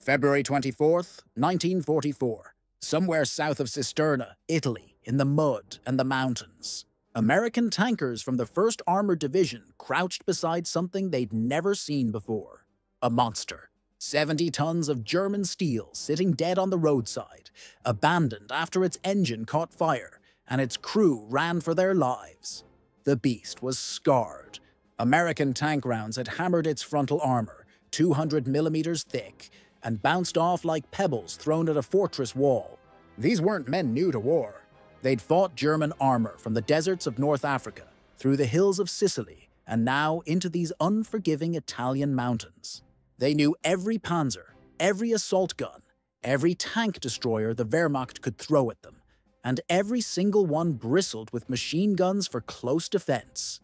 February 24th, 1944. Somewhere south of Cisterna, Italy, in the mud and the mountains, American tankers from the 1st Armored Division crouched beside something they'd never seen before. A monster. 70 tons of German steel sitting dead on the roadside, abandoned after its engine caught fire and its crew ran for their lives. The beast was scarred. American tank rounds had hammered its frontal armor, 200 millimeters thick, and bounced off like pebbles thrown at a fortress wall. These weren't men new to war. They'd fought German armor from the deserts of North Africa, through the hills of Sicily, and now into these unforgiving Italian mountains. They knew every panzer, every assault gun, every tank destroyer the Wehrmacht could throw at them, and every single one bristled with machine guns for close defense.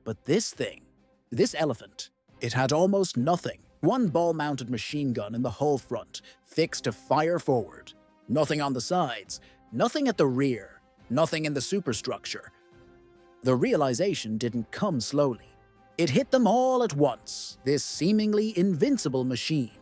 But this thing, this Elefant, it had almost nothing. One ball-mounted machine gun in the hull front, fixed to fire forward. Nothing on the sides, nothing at the rear, nothing in the superstructure. The realization didn't come slowly. It hit them all at once, this seemingly invincible machine.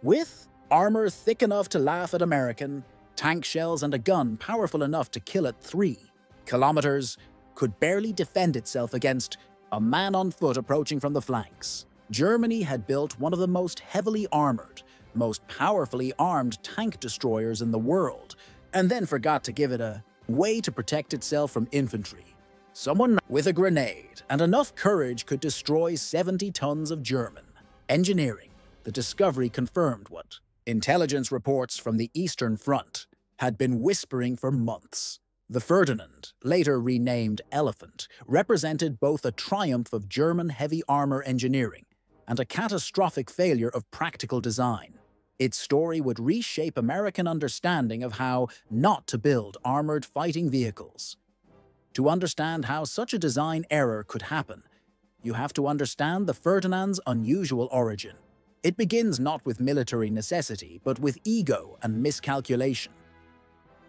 With armor thick enough to laugh at American, tank shells and a gun powerful enough to kill at 3 kilometers, could barely defend itself against a man on foot approaching from the flanks. Germany had built one of the most heavily armored, most powerfully armed tank destroyers in the world, and then forgot to give it a way to protect itself from infantry. Someone with a grenade and enough courage could destroy 70 tons of German engineering. The discovery confirmed what intelligence reports from the Eastern Front had been whispering for months. The Ferdinand, later renamed Elefant, represented both a triumph of German heavy armor engineering and a catastrophic failure of practical design. Its story would reshape American understanding of how not to build armored fighting vehicles. To understand how such a design error could happen, you have to understand the Ferdinand's unusual origin. It begins not with military necessity, but with ego and miscalculation.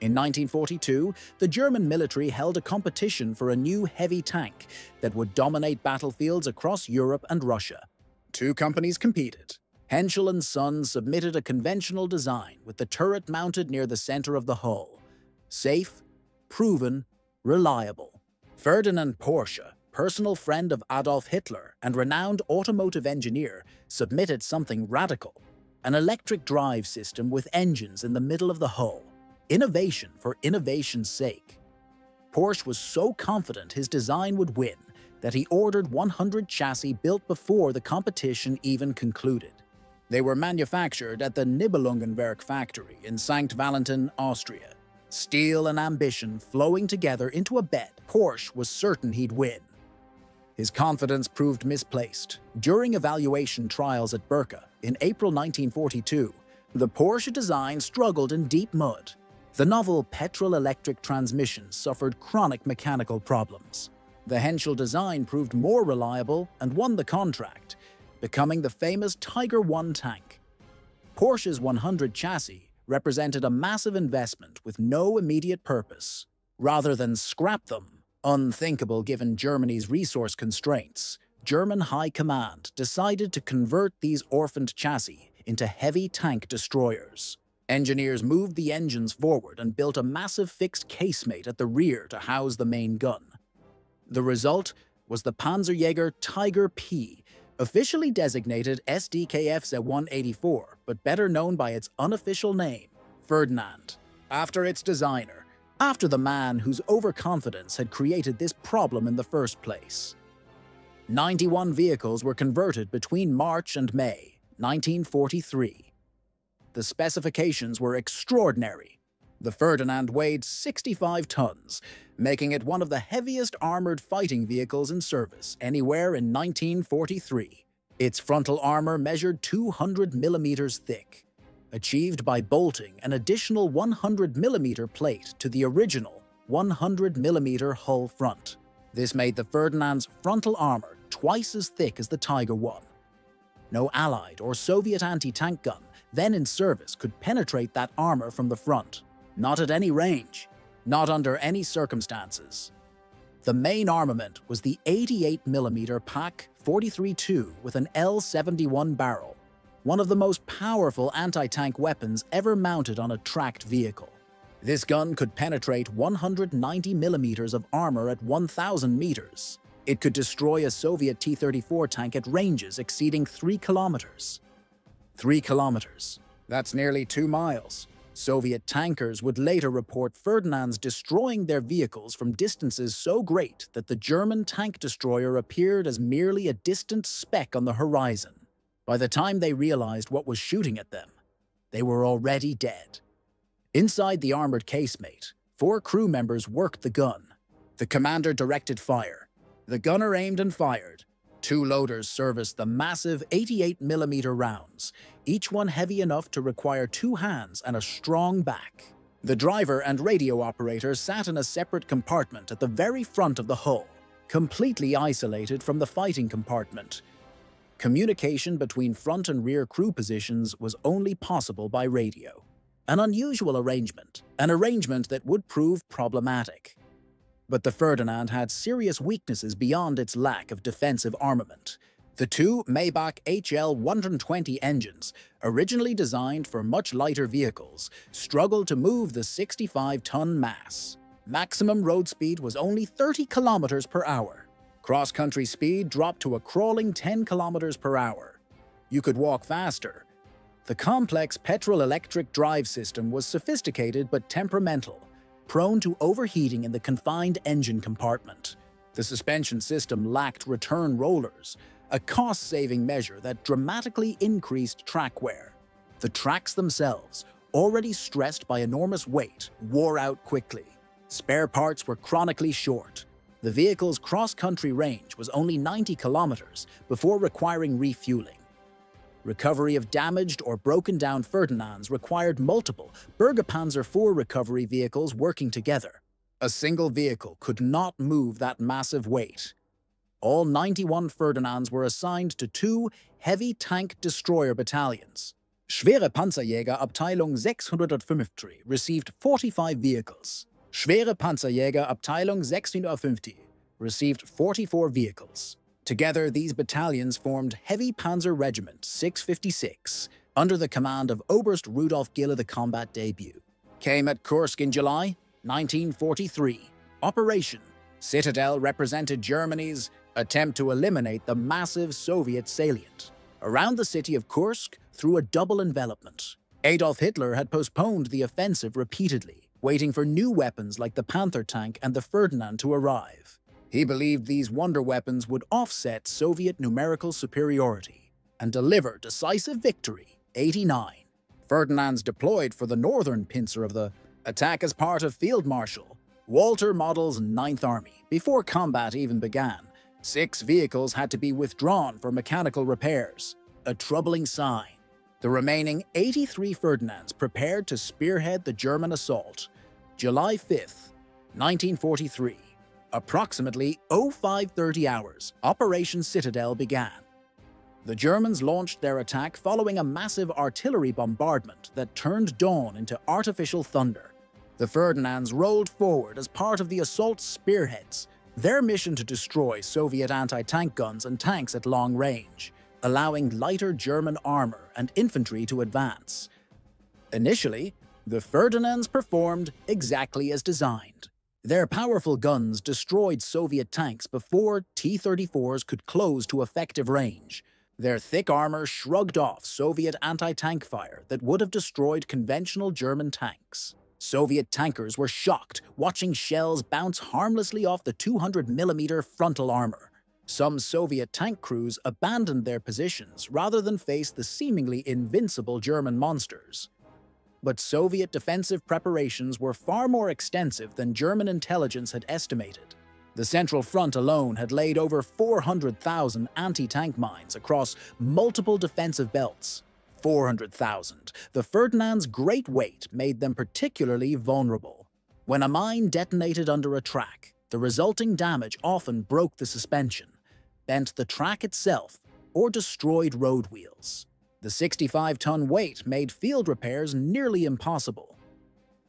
In 1942, the German military held a competition for a new heavy tank that would dominate battlefields across Europe and Russia. 2 companies competed. Henschel & Sons submitted a conventional design with the turret mounted near the center of the hull. Safe, proven, reliable. Ferdinand Porsche, personal friend of Adolf Hitler and renowned automotive engineer, submitted something radical: an electric drive system with engines in the middle of the hull. Innovation for innovation's sake. Porsche was so confident his design would win that he ordered 100 chassis built before the competition even concluded. They were manufactured at the Nibelungenwerk factory in St. Valentin, Austria. Steel and ambition flowing together into a bet. Porsche was certain he'd win. His confidence proved misplaced. During evaluation trials at Burka in April 1942, the Porsche design struggled in deep mud. The novel petrol-electric transmission suffered chronic mechanical problems. The Henschel design proved more reliable and won the contract, becoming the famous Tiger I tank. Porsche's 100 chassis represented a massive investment with no immediate purpose. Rather than scrap them, unthinkable given Germany's resource constraints, German High Command decided to convert these orphaned chassis into heavy tank destroyers. Engineers moved the engines forward and built a massive fixed casemate at the rear to house the main gun. The result was the Panzerjäger Tiger P, officially designated SDKF 184, but better known by its unofficial name, Ferdinand, after its designer, after the man whose overconfidence had created this problem in the first place. 91 vehicles were converted between March and May 1943. The specifications were extraordinary. The Ferdinand weighed 65 tons, making it one of the heaviest armored fighting vehicles in service anywhere in 1943. Its frontal armor measured 200 millimeters thick, achieved by bolting an additional 100 millimeter plate to the original 100 millimeter hull front. This made the Ferdinand's frontal armor twice as thick as the Tiger I. No Allied or Soviet anti-tank gun then in service could penetrate that armor from the front. Not at any range, not under any circumstances. The main armament was the 88mm Pak 43-2 with an L-71 barrel. one of the most powerful anti-tank weapons ever mounted on a tracked vehicle. This gun could penetrate 190 millimeters of armor at 1,000 meters. It could destroy a Soviet T-34 tank at ranges exceeding 3 kilometers. 3 kilometers. That's nearly 2 miles. Soviet tankers would later report Ferdinands destroying their vehicles from distances so great that the German tank destroyer appeared as merely a distant speck on the horizon. By the time they realized what was shooting at them, they were already dead. Inside the armored casemate, 4 crew members worked the gun. The commander directed fire. The gunner aimed and fired. 2 loaders serviced the massive 88mm rounds, each one heavy enough to require 2 hands and a strong back. The driver and radio operator sat in a separate compartment at the very front of the hull, completely isolated from the fighting compartment. Communication between front and rear crew positions was only possible by radio. An unusual arrangement, an arrangement that would prove problematic. But the Ferdinand had serious weaknesses beyond its lack of defensive armament. The 2 Maybach HL-120 engines, originally designed for much lighter vehicles, struggled to move the 65-ton mass. Maximum road speed was only 30 kilometers per hour. Cross-country speed dropped to a crawling 10 kilometers per hour. You could walk faster. The complex petrol-electric drive system was sophisticated but temperamental, prone to overheating in the confined engine compartment. The suspension system lacked return rollers, a cost-saving measure that dramatically increased track wear. The tracks themselves, already stressed by enormous weight, wore out quickly. Spare parts were chronically short. The vehicle's cross-country range was only 90 kilometers before requiring refueling. Recovery of damaged or broken-down Ferdinands required multiple Panzer IV recovery vehicles working together. A single vehicle could not move that massive weight. All 91 Ferdinands were assigned to 2 heavy tank destroyer battalions. Schwere Panzerjäger Abteilung 650 received 45 vehicles. Schwere Panzerjäger Abteilung 650 received 44 vehicles. Together, these battalions formed Heavy Panzer Regiment 656, under the command of Oberst Rudolf Gille. The combat debut came at Kursk in July 1943. Operation Citadel represented Germany's attempt to eliminate the massive Soviet salient around the city of Kursk through a double envelopment. Adolf Hitler had postponed the offensive repeatedly, waiting for new weapons like the Panther tank and the Ferdinand to arrive. He believed these wonder weapons would offset Soviet numerical superiority and deliver decisive victory. 89. Ferdinands deployed for the northern pincer of the attack as part of Field Marshal Walter Model's 9th Army. Before combat even began, 6 vehicles had to be withdrawn for mechanical repairs, a troubling sign. The remaining 83 Ferdinands prepared to spearhead the German assault. July 5th, 1943. Approximately 0530 hours, Operation Citadel began. The Germans launched their attack following a massive artillery bombardment that turned dawn into artificial thunder. The Ferdinands rolled forward as part of the assault's spearheads, their mission to destroy Soviet anti-tank guns and tanks at long range, allowing lighter German armor and infantry to advance. Initially, the Ferdinands performed exactly as designed. Their powerful guns destroyed Soviet tanks before T-34s could close to effective range. Their thick armor shrugged off Soviet anti-tank fire that would have destroyed conventional German tanks. Soviet tankers were shocked, watching shells bounce harmlessly off the 200mm frontal armor. Some Soviet tank crews abandoned their positions rather than face the seemingly invincible German monsters. But Soviet defensive preparations were far more extensive than German intelligence had estimated. The Central Front alone had laid over 400,000 anti-tank mines across multiple defensive belts. 400,000. The Ferdinand's great weight made them particularly vulnerable. When a mine detonated under a track, the resulting damage often broke the suspension, bent the track itself, or destroyed road wheels. The 65-ton weight made field repairs nearly impossible.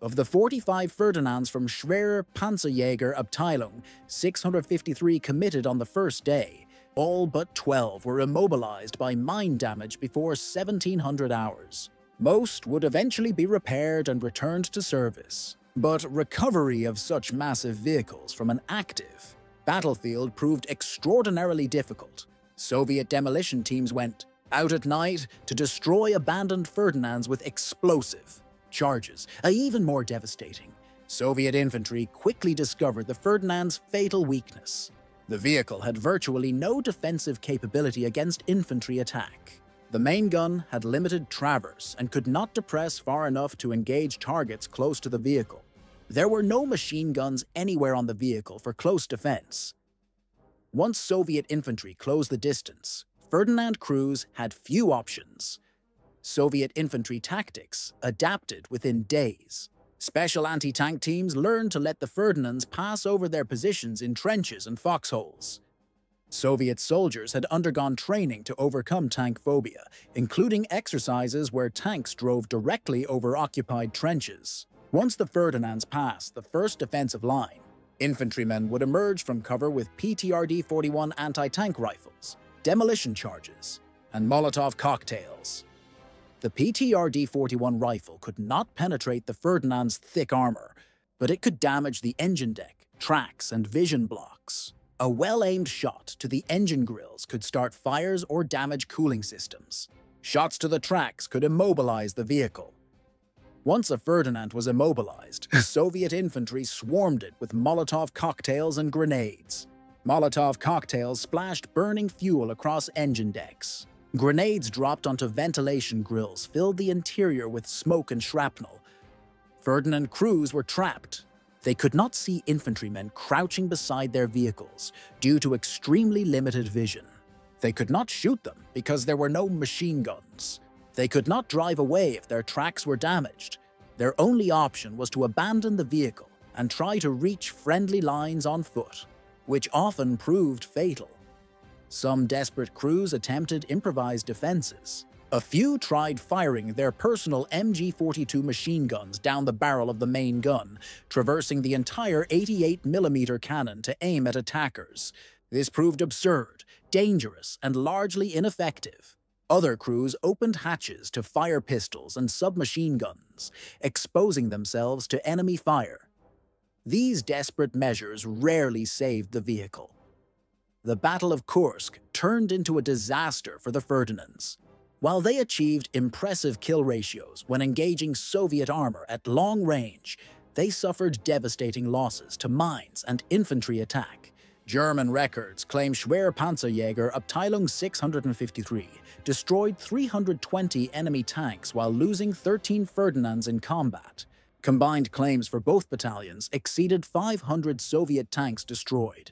Of the 45 Ferdinands from schwere Panzerjäger Abteilung 653 committed on the first day, All but 12 were immobilized by mine damage before 1700 hours. Most would eventually be repaired and returned to service. But recovery of such massive vehicles from an active battlefield proved extraordinarily difficult. Soviet demolition teams went out at night to destroy abandoned Ferdinands with explosive charges. Even more devastating, Soviet infantry quickly discovered the Ferdinand's fatal weakness. The vehicle had virtually no defensive capability against infantry attack. The main gun had limited traverse and could not depress far enough to engage targets close to the vehicle. There were no machine guns anywhere on the vehicle for close defense. Once Soviet infantry closed the distance, Ferdinand crews had few options. Soviet infantry tactics adapted within days. Special anti-tank teams learned to let the Ferdinands pass over their positions in trenches and foxholes. Soviet soldiers had undergone training to overcome tank phobia, including exercises where tanks drove directly over occupied trenches. Once the Ferdinands passed the first defensive line, infantrymen would emerge from cover with PTRD-41 anti-tank rifles, demolition charges, and Molotov cocktails. The PTRD-41 rifle could not penetrate the Ferdinand's thick armor, but it could damage the engine deck, tracks, and vision blocks. A well-aimed shot to the engine grills could start fires or damage cooling systems. Shots to the tracks could immobilize the vehicle. Once a Ferdinand was immobilized, Soviet infantry swarmed it with Molotov cocktails and grenades. Molotov cocktails splashed burning fuel across engine decks. Grenades dropped onto ventilation grills filled the interior with smoke and shrapnel. Ferdinand crews were trapped. They could not see infantrymen crouching beside their vehicles due to extremely limited vision. They could not shoot them because there were no machine guns. They could not drive away if their tracks were damaged. Their only option was to abandon the vehicle and try to reach friendly lines on foot, which often proved fatal. Some desperate crews attempted improvised defenses. A few tried firing their personal MG-42 machine guns down the barrel of the main gun, traversing the entire 88mm cannon to aim at attackers. This proved absurd, dangerous, and largely ineffective. Other crews opened hatches to fire pistols and submachine guns, exposing themselves to enemy fire. These desperate measures rarely saved the vehicle. The Battle of Kursk turned into a disaster for the Ferdinands. While they achieved impressive kill ratios when engaging Soviet armor at long range, they suffered devastating losses to mines and infantry attack. German records claim schwere Panzerjäger Abteilung 653 destroyed 320 enemy tanks while losing 13 Ferdinands in combat. Combined claims for both battalions exceeded 500 Soviet tanks destroyed.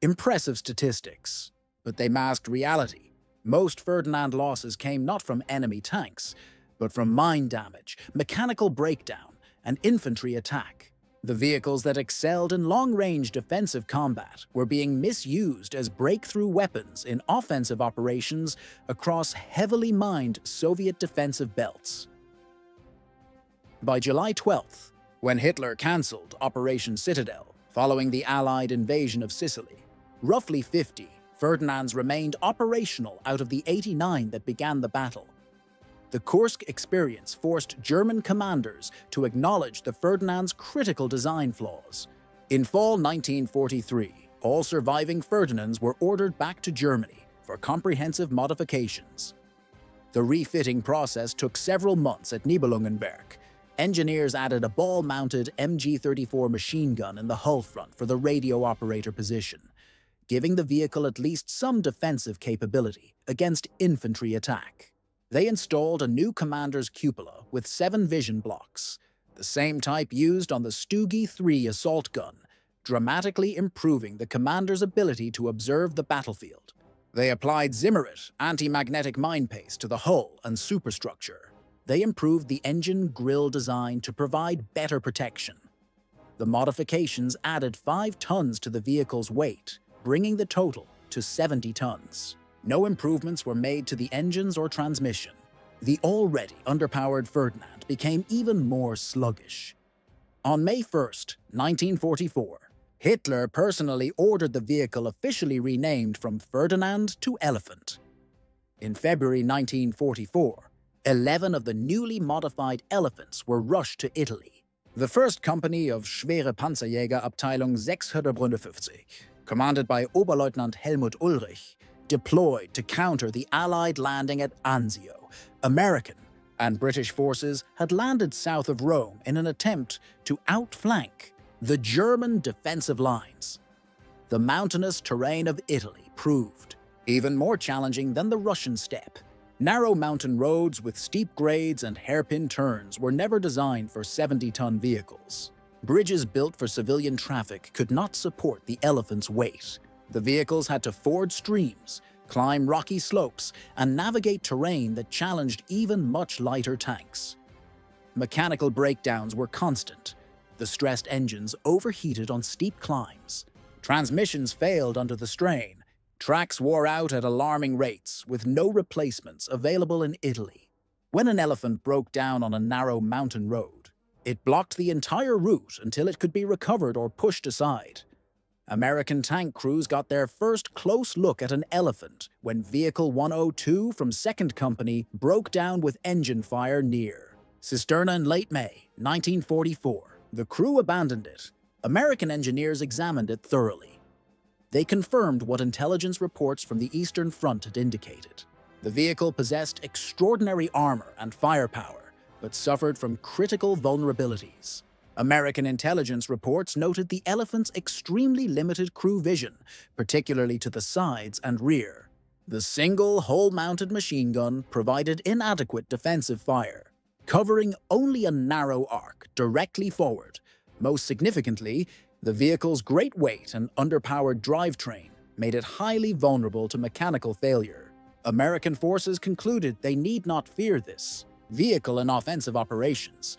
Impressive statistics, but they masked reality. Most Ferdinand losses came not from enemy tanks, but from mine damage, mechanical breakdown, and infantry attack. The vehicles that excelled in long-range defensive combat were being misused as breakthrough weapons in offensive operations across heavily mined Soviet defensive belts. By July 12th, when Hitler cancelled Operation Citadel following the Allied invasion of Sicily, roughly 50 Ferdinands remained operational out of the 89 that began the battle. The Kursk experience forced German commanders to acknowledge the Ferdinand's critical design flaws. In fall 1943, all surviving Ferdinands were ordered back to Germany for comprehensive modifications. The refitting process took several months at Nibelungenberg. Engineers added a ball-mounted MG-34 machine gun in the hull front for the radio operator position, giving the vehicle at least some defensive capability against infantry attack. They installed a new commander's cupola with 7 vision blocks, the same type used on the Stughi 3 assault gun, dramatically improving the commander's ability to observe the battlefield. They applied Zimmerit anti-magnetic mine paste to the hull and superstructure. They improved the engine grille design to provide better protection. The modifications added 5 tons to the vehicle's weight, bringing the total to 70 tons. No improvements were made to the engines or transmission. The already underpowered Ferdinand became even more sluggish. On May 1st, 1944, Hitler personally ordered the vehicle officially renamed from Ferdinand to Elefant. In February 1944, 11 of the newly modified Elephants were rushed to Italy. The first company of schwere Panzerjäger Abteilung 655, commanded by Oberleutnant Helmut Ulrich, deployed to counter the Allied landing at Anzio. American and British forces had landed south of Rome in an attempt to outflank the German defensive lines. The mountainous terrain of Italy proved even more challenging than the Russian steppe. Narrow mountain roads with steep grades and hairpin turns were never designed for 70-ton vehicles. Bridges built for civilian traffic could not support the Elephant's weight. The vehicles had to ford streams, climb rocky slopes, and navigate terrain that challenged even much lighter tanks. Mechanical breakdowns were constant. The stressed engines overheated on steep climbs. Transmissions failed under the strain. Tracks wore out at alarming rates, with no replacements available in Italy. When an Elefant broke down on a narrow mountain road, it blocked the entire route until it could be recovered or pushed aside. American tank crews got their first close look at an Elefant when Vehicle 102 from 2nd Company broke down with engine fire near Cisterna in late May 1944. The crew abandoned it. American engineers examined it thoroughly. They confirmed what intelligence reports from the Eastern Front had indicated. The vehicle possessed extraordinary armor and firepower, but suffered from critical vulnerabilities. American intelligence reports noted the Elephant's extremely limited crew vision, particularly to the sides and rear. The single hull-mounted machine gun provided inadequate defensive fire, covering only a narrow arc directly forward. Most significantly, the vehicle's great weight and underpowered drivetrain made it highly vulnerable to mechanical failure. American forces concluded they need not fear this vehicle in offensive operations.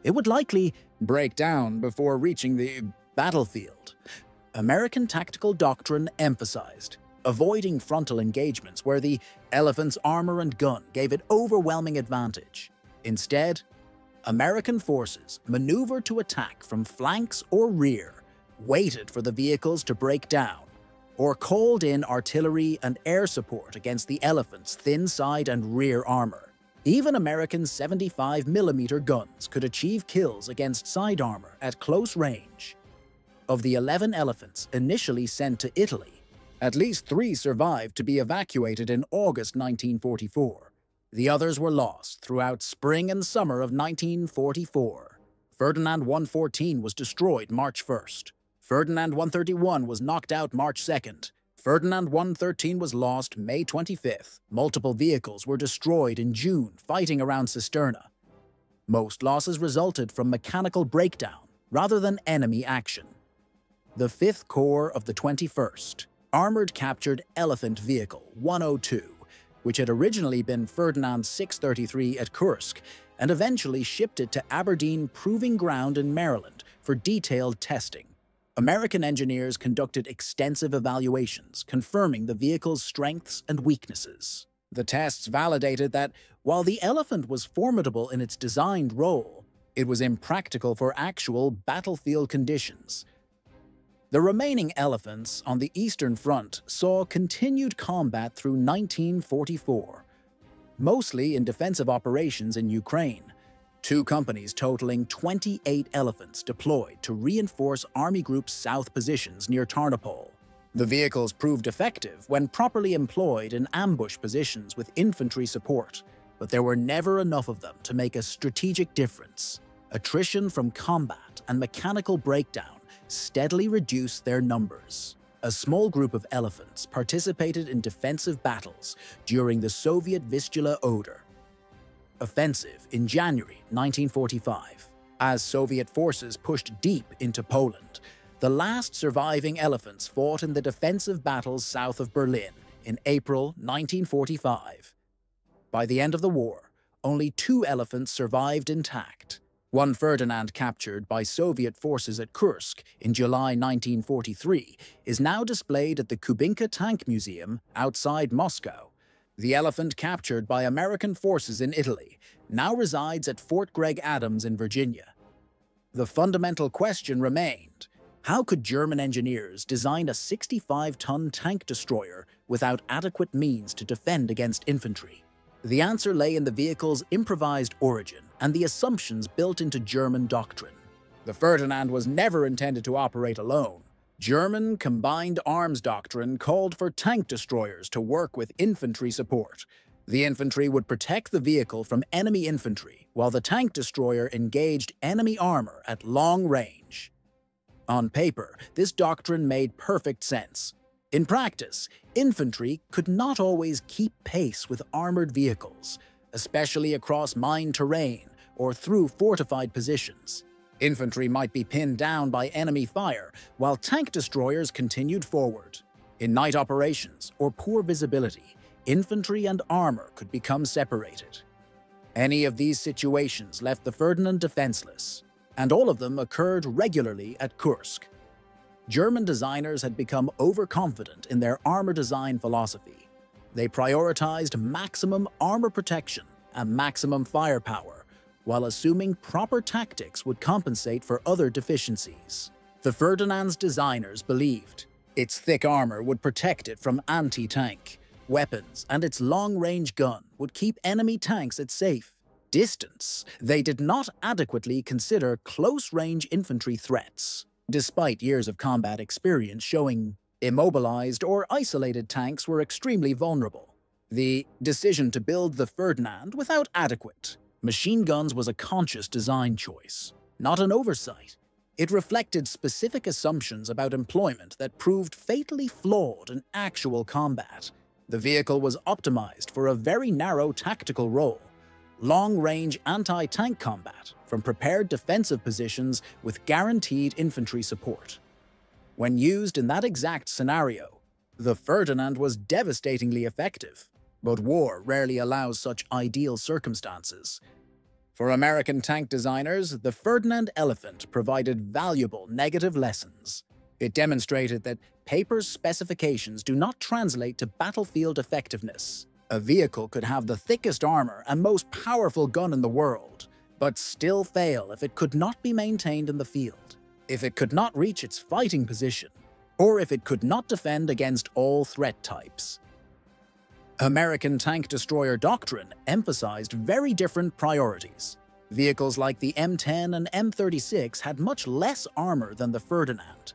It would likely break down before reaching the battlefield. American tactical doctrine emphasized avoiding frontal engagements where the Elephant's armor and gun gave it overwhelming advantage. Instead, American forces maneuvered to attack from flanks or rear, waited for the vehicles to break down, or called in artillery and air support against the Elephant's thin side and rear armor. Even American 75mm guns could achieve kills against side armor at close range. Of the 11 Elephants initially sent to Italy, at least 3 survived to be evacuated in August 1944. The others were lost throughout spring and summer of 1944. Ferdinand 114 was destroyed March 1st. Ferdinand 131 was knocked out March 2nd. Ferdinand 113 was lost May 25th. Multiple vehicles were destroyed in June fighting around Cisterna. Most losses resulted from mechanical breakdown rather than enemy action. The 5th Corps of the 21st armored captured Elefant Vehicle 102, which had originally been Ferdinand 633 at Kursk, and eventually shipped it to Aberdeen Proving Ground in Maryland for detailed testing. American engineers conducted extensive evaluations, confirming the vehicle's strengths and weaknesses. The tests validated that, while the Elefant was formidable in its designed role, it was impractical for actual battlefield conditions. The remaining Elephants on the Eastern Front saw continued combat through 1944, mostly in defensive operations in Ukraine. 2 companies totaling 28 Elephants deployed to reinforce Army Group's south positions near Tarnopol. The vehicles proved effective when properly employed in ambush positions with infantry support, but there were never enough of them to make a strategic difference. Attrition from combat and mechanical breakdown steadily reduced their numbers. A small group of Elephants participated in defensive battles during the Soviet Vistula-Oder offensive in January 1945. As Soviet forces pushed deep into Poland, the last surviving Elephants fought in the defensive battles south of Berlin in April 1945. By the end of the war, only 2 Elephants survived intact. One Ferdinand, captured by Soviet forces at Kursk in July 1943, is now displayed at the Kubinka Tank Museum outside Moscow. The Elefant, captured by American forces in Italy, now resides at Fort Gregg Adams in Virginia. The fundamental question remained: How could German engineers design a 65-ton tank destroyer without adequate means to defend against infantry? The answer lay in the vehicle's improvised origin and the assumptions built into German doctrine. The Ferdinand was never intended to operate alone. German combined arms doctrine called for tank destroyers to work with infantry support. The infantry would protect the vehicle from enemy infantry, while the tank destroyer engaged enemy armor at long range. On paper, this doctrine made perfect sense. In practice, infantry could not always keep pace with armored vehicles, especially across mined terrain or through fortified positions. Infantry might be pinned down by enemy fire, while tank destroyers continued forward. In night operations or poor visibility, infantry and armor could become separated. Any of these situations left the Ferdinand defenseless, and all of them occurred regularly at Kursk. German designers had become overconfident in their armor design philosophy. They prioritized maximum armor protection and maximum firepower, while assuming proper tactics would compensate for other deficiencies. The Ferdinand's designers believed its thick armor would protect it from anti-tank weapons, and its long-range gun would keep enemy tanks at safe distance. They did not adequately consider close-range infantry threats, despite years of combat experience showing immobilized or isolated tanks were extremely vulnerable. The decision to build the Ferdinand without adequate machine guns was a conscious design choice, not an oversight. It reflected specific assumptions about employment that proved fatally flawed in actual combat. The vehicle was optimized for a very narrow tactical role: long-range anti-tank combat from prepared defensive positions with guaranteed infantry support. When used in that exact scenario, the Ferdinand was devastatingly effective, but war rarely allows such ideal circumstances. For American tank designers, the Ferdinand Elefant provided valuable negative lessons. It demonstrated that paper's specifications do not translate to battlefield effectiveness. A vehicle could have the thickest armor and most powerful gun in the world, but still fail if it could not be maintained in the field, if it could not reach its fighting position, or if it could not defend against all threat types. American tank destroyer doctrine emphasized very different priorities. Vehicles like the M10 and M36 had much less armor than the Ferdinand,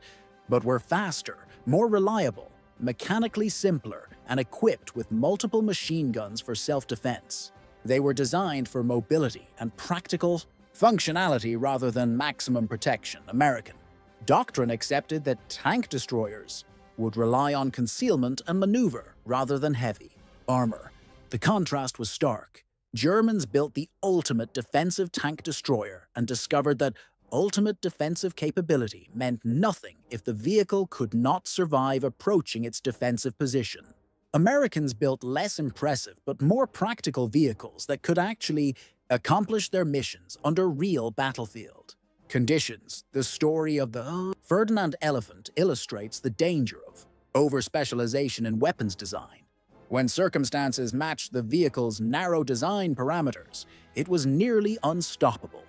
but were faster, more reliable, mechanically simpler, and equipped with multiple machine guns for self-defense. They were designed for mobility and practical functionality rather than maximum protection. American doctrine accepted that tank destroyers would rely on concealment and maneuver rather than heavy armor. The contrast was stark. Germans built the ultimate defensive tank destroyer and discovered that ultimate defensive capability meant nothing if the vehicle could not survive approaching its defensive position. Americans built less impressive but more practical vehicles that could actually accomplish their missions under real battlefield conditions. The story of the Ferdinand Elefant illustrates the danger of over-specialization in weapons design. When circumstances matched the vehicle's narrow design parameters, it was nearly unstoppable.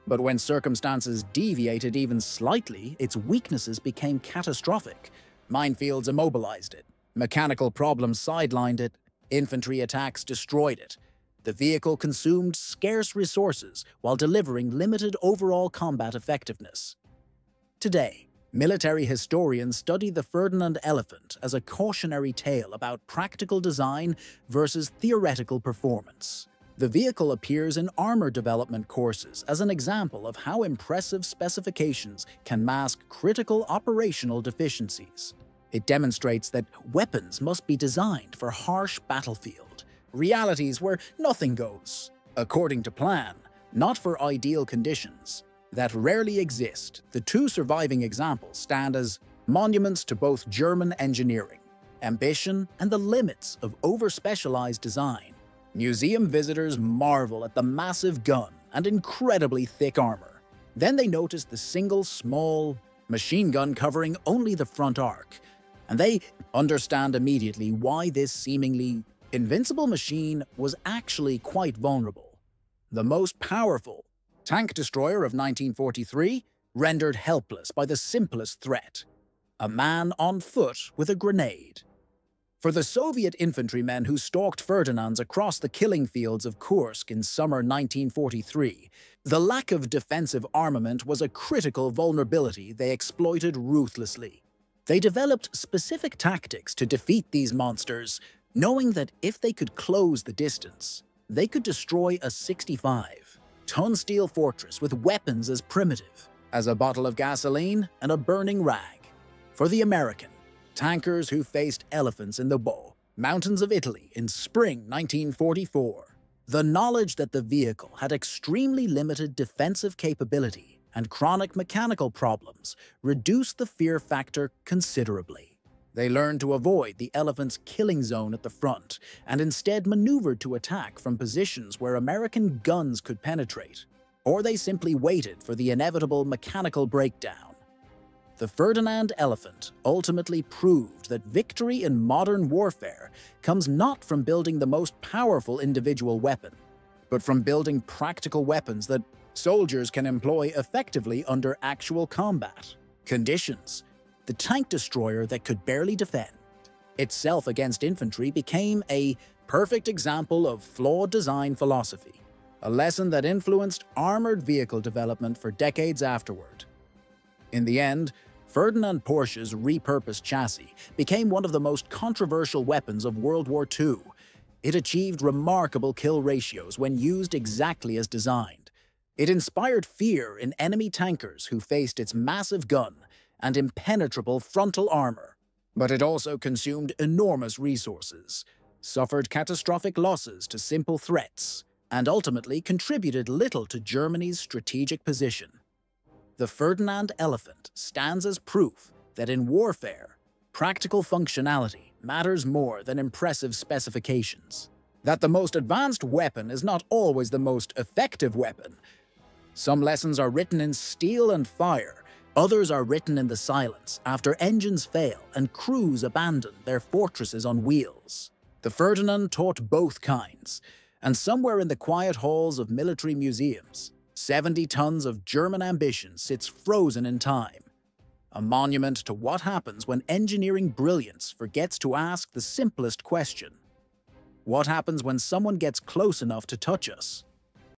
But when circumstances deviated even slightly, its weaknesses became catastrophic. Minefields immobilized it, mechanical problems sidelined it, infantry attacks destroyed it. The vehicle consumed scarce resources while delivering limited overall combat effectiveness. Today, military historians study the Ferdinand Elefant as a cautionary tale about practical design versus theoretical performance. The vehicle appears in armor development courses as an example of how impressive specifications can mask critical operational deficiencies. It demonstrates that weapons must be designed for harsh battlefield realities where nothing goes according to plan, not for ideal conditions that rarely exist. The two surviving examples stand as monuments to both German engineering, ambition, and the limits of over-specialized design. Museum visitors marvel at the massive gun and incredibly thick armor. Then they notice the single small machine gun covering only the front arc, and they understand immediately why this seemingly invincible machine was actually quite vulnerable. The most powerful tank destroyer of 1943 rendered helpless by the simplest threat: a man on foot with a grenade. For the Soviet infantrymen who stalked Ferdinands across the killing fields of Kursk in summer 1943, the lack of defensive armament was a critical vulnerability they exploited ruthlessly. They developed specific tactics to defeat these monsters, knowing that if they could close the distance, they could destroy a 65-ton steel fortress with weapons as primitive as a bottle of gasoline and a burning rag. For the American tankers who faced elephants in the mountains of Italy in spring 1944, the knowledge that the vehicle had extremely limited defensive capability and chronic mechanical problems reduced the fear factor considerably. They learned to avoid the elephant's killing zone at the front and instead maneuvered to attack from positions where American guns could penetrate, or they simply waited for the inevitable mechanical breakdown. The Ferdinand Elephant ultimately proved that victory in modern warfare comes not from building the most powerful individual weapon, but from building practical weapons that soldiers can employ effectively under actual combat conditions. The tank destroyer that could barely defend itself against infantry became a perfect example of flawed design philosophy, a lesson that influenced armored vehicle development for decades afterward. In the end, Ferdinand Porsche's repurposed chassis became one of the most controversial weapons of World War II. It achieved remarkable kill ratios when used exactly as designed. It inspired fear in enemy tankers who faced its massive gun and impenetrable frontal armor. But it also consumed enormous resources, suffered catastrophic losses to simple threats, and ultimately contributed little to Germany's strategic position. The Ferdinand Elephant stands as proof that in warfare, practical functionality matters more than impressive specifications. That the most advanced weapon is not always the most effective weapon. Some lessons are written in steel and fire, others are written in the silence after engines fail and crews abandon their fortresses on wheels. The Ferdinand taught both kinds, and somewhere in the quiet halls of military museums, 70 tons of German ambition sits frozen in time, a monument to what happens when engineering brilliance forgets to ask the simplest question: what happens when someone gets close enough to touch us?